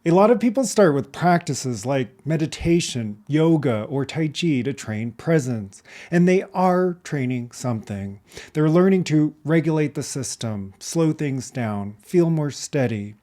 A lot of people start with practices like meditation, yoga, or Tai Chi to train presence, and they are training something. They're learning to regulate the system, slow things down, feel more steady.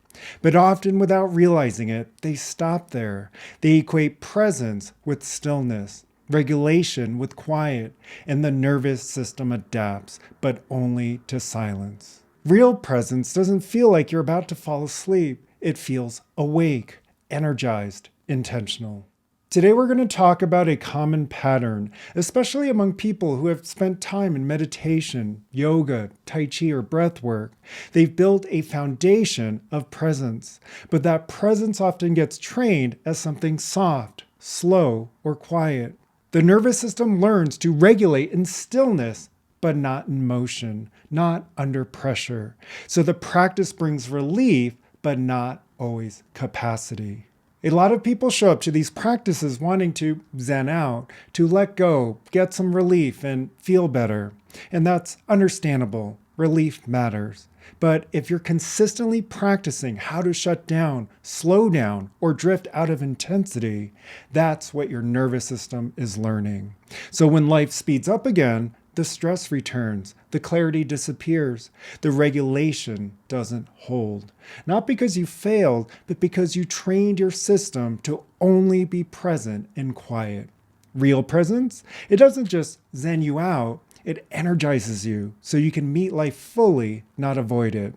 But often without realizing it, they stop there. They equate presence with stillness, regulation with quiet, and the nervous system adapts, but only to silence. Real presence doesn't feel like you're about to fall asleep. It feels awake, energized, intentional. Today, we're going to talk about a common pattern, especially among people who have spent time in meditation, yoga, Tai Chi, or breath work. They've built a foundation of presence, but that presence often gets trained as something soft, slow, or quiet. The nervous system learns to regulate in stillness, but not in motion, not under pressure. So the practice brings relief, but not always capacity. A lot of people show up to these practices wanting to zen out, to let go, get some relief, and feel better. And that's understandable. Relief matters. But if you're consistently practicing how to shut down, slow down, or drift out of intensity, that's what your nervous system is learning. So when life speeds up again, the stress returns, the clarity disappears, the regulation doesn't hold. Not because you failed, but because you trained your system to only be present in quiet. Real presence? It doesn't just zen you out, it energizes you so you can meet life fully, not avoid it.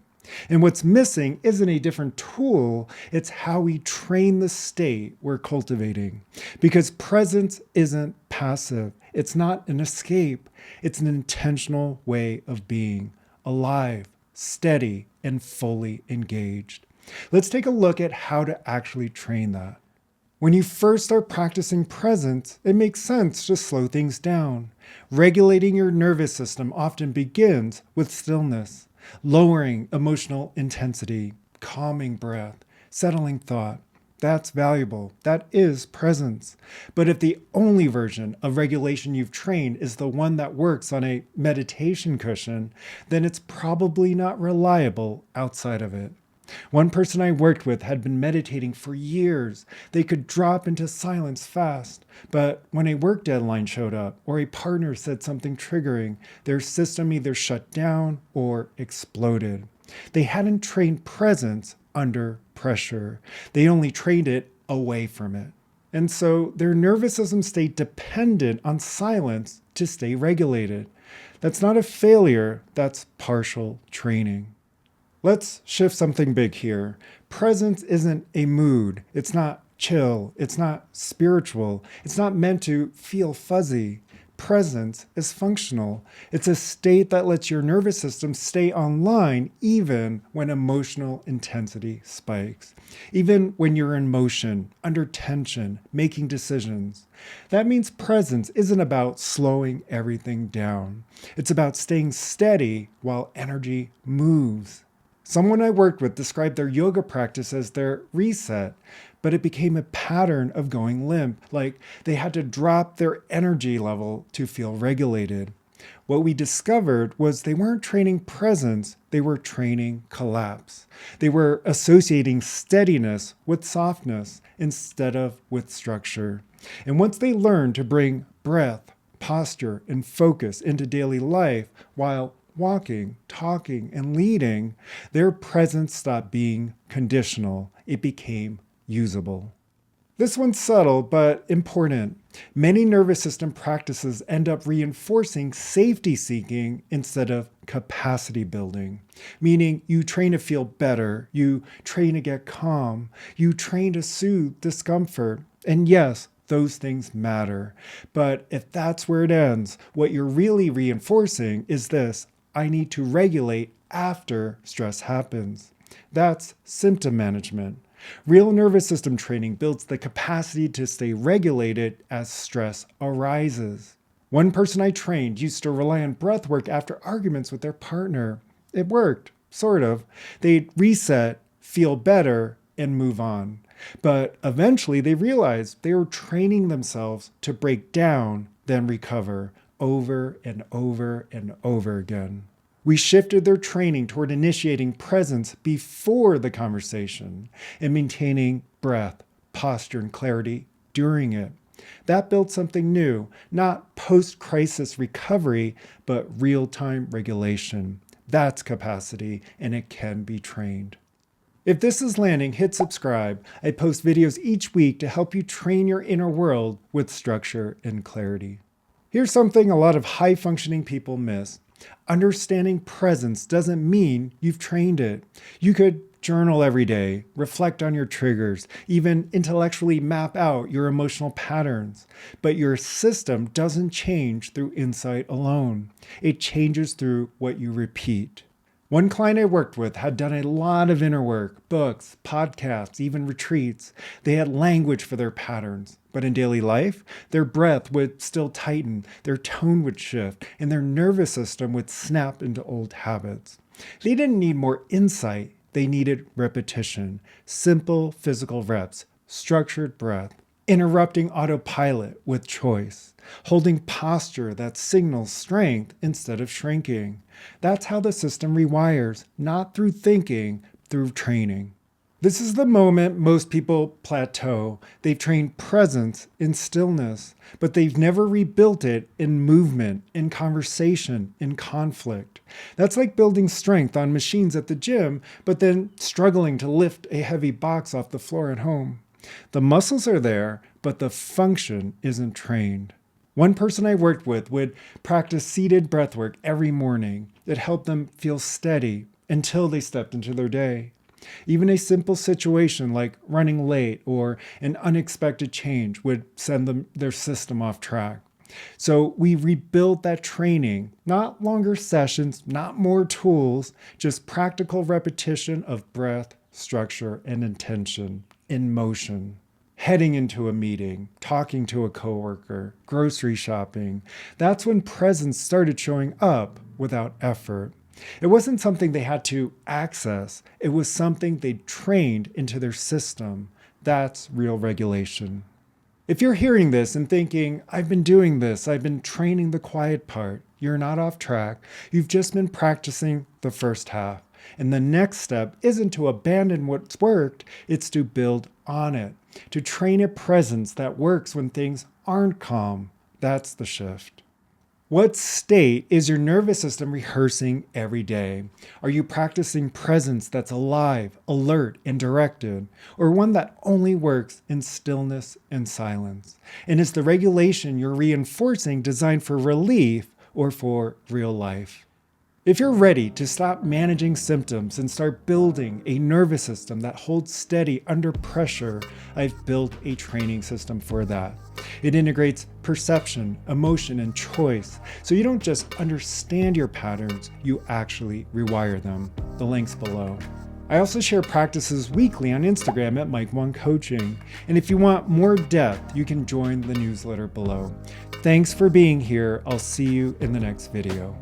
And what's missing isn't a different tool, it's how we train the state we're cultivating. Because presence isn't passive, it's not an escape, it's an intentional way of being, alive, steady, and fully engaged. Let's take a look at how to actually train that. When you first start practicing presence, it makes sense to slow things down. Regulating your nervous system often begins with stillness, lowering emotional intensity, calming breath, settling thought. That's valuable. That is presence. But if the only version of regulation you've trained is the one that works on a meditation cushion, then it's probably not reliable outside of it. One person I worked with had been meditating for years. They could drop into silence fast, but when a work deadline showed up or a partner said something triggering, their system either shut down or exploded. They hadn't trained presence under pressure. They only trained it away from it. And so their nervous system stayed dependent on silence to stay regulated. That's not a failure, that's partial training. Let's shift something big here. Presence isn't a mood. It's not chill. It's not spiritual. It's not meant to feel fuzzy. Presence is functional. It's a state that lets your nervous system stay online even when emotional intensity spikes. Even when you're in motion, under tension, making decisions. That means presence isn't about slowing everything down. It's about staying steady while energy moves. Someone I worked with described their yoga practice as their reset, but it became a pattern of going limp, like they had to drop their energy level to feel regulated. What we discovered was they weren't training presence, they were training collapse. They were associating steadiness with softness instead of with structure. And once they learned to bring breath, posture, and focus into daily life while walking, talking, and leading, their presence stopped being conditional. It became usable. This one's subtle but important. Many nervous system practices end up reinforcing safety seeking instead of capacity building, meaning you train to feel better, you train to get calm, you train to soothe discomfort. And yes, those things matter. But if that's where it ends, what you're really reinforcing is this: I need to regulate after stress happens. That's symptom management. Real nervous system training builds the capacity to stay regulated as stress arises. One person I trained used to rely on breath work after arguments with their partner. It worked, sort of. They'd reset, feel better, and move on. But eventually they realized they were training themselves to break down, then recover, over and over and over again. We shifted their training toward initiating presence before the conversation and maintaining breath, posture, and clarity during it. That built something new, not post-crisis recovery, but real-time regulation. That's capacity, and it can be trained. If this is landing, hit subscribe. I post videos each week to help you train your inner world with structure and clarity. Here's something a lot of high-functioning people miss. Understanding presence doesn't mean you've trained it. You could journal every day, reflect on your triggers, even intellectually map out your emotional patterns. But your system doesn't change through insight alone. It changes through what you repeat. One client I worked with had done a lot of inner work, books, podcasts, even retreats. They had language for their patterns. But in daily life, their breath would still tighten, their tone would shift, and their nervous system would snap into old habits. They didn't need more insight. They needed repetition, simple physical reps, structured breath, interrupting autopilot with choice, holding posture that signals strength instead of shrinking. That's how the system rewires, not through thinking, through training. This is the moment most people plateau. They've trained presence in stillness, but they've never rebuilt it in movement, in conversation, in conflict. That's like building strength on machines at the gym, but then struggling to lift a heavy box off the floor at home. The muscles are there, but the function isn't trained. One person I worked with would practice seated breathwork every morning. It helped them feel steady until they stepped into their day. Even a simple situation like running late or an unexpected change would send their system off track. So we rebuilt that training, not longer sessions, not more tools, just practical repetition of breath, structure, and intention in motion. Heading into a meeting, talking to a coworker, grocery shopping, that's when presence started showing up without effort. It wasn't something they had to access. It was something they'd trained into their system. That's real regulation. If you're hearing this and thinking, I've been doing this, I've been training the quiet part, you're not off track. You've just been practicing the first half. And the next step isn't to abandon what's worked, it's to build on it, to train a presence that works when things aren't calm. That's the shift. What state is your nervous system rehearsing every day? Are you practicing presence that's alive, alert, and directed, or one that only works in stillness and silence? And is the regulation you're reinforcing designed for relief or for real life? If you're ready to stop managing symptoms and start building a nervous system that holds steady under pressure, I've built a training system for that. It integrates perception, emotion, and choice, so you don't just understand your patterns, you actually rewire them. The link's below. I also share practices weekly on Instagram at Mike Wang Coaching. And if you want more depth, you can join the newsletter below. Thanks for being here. I'll see you in the next video.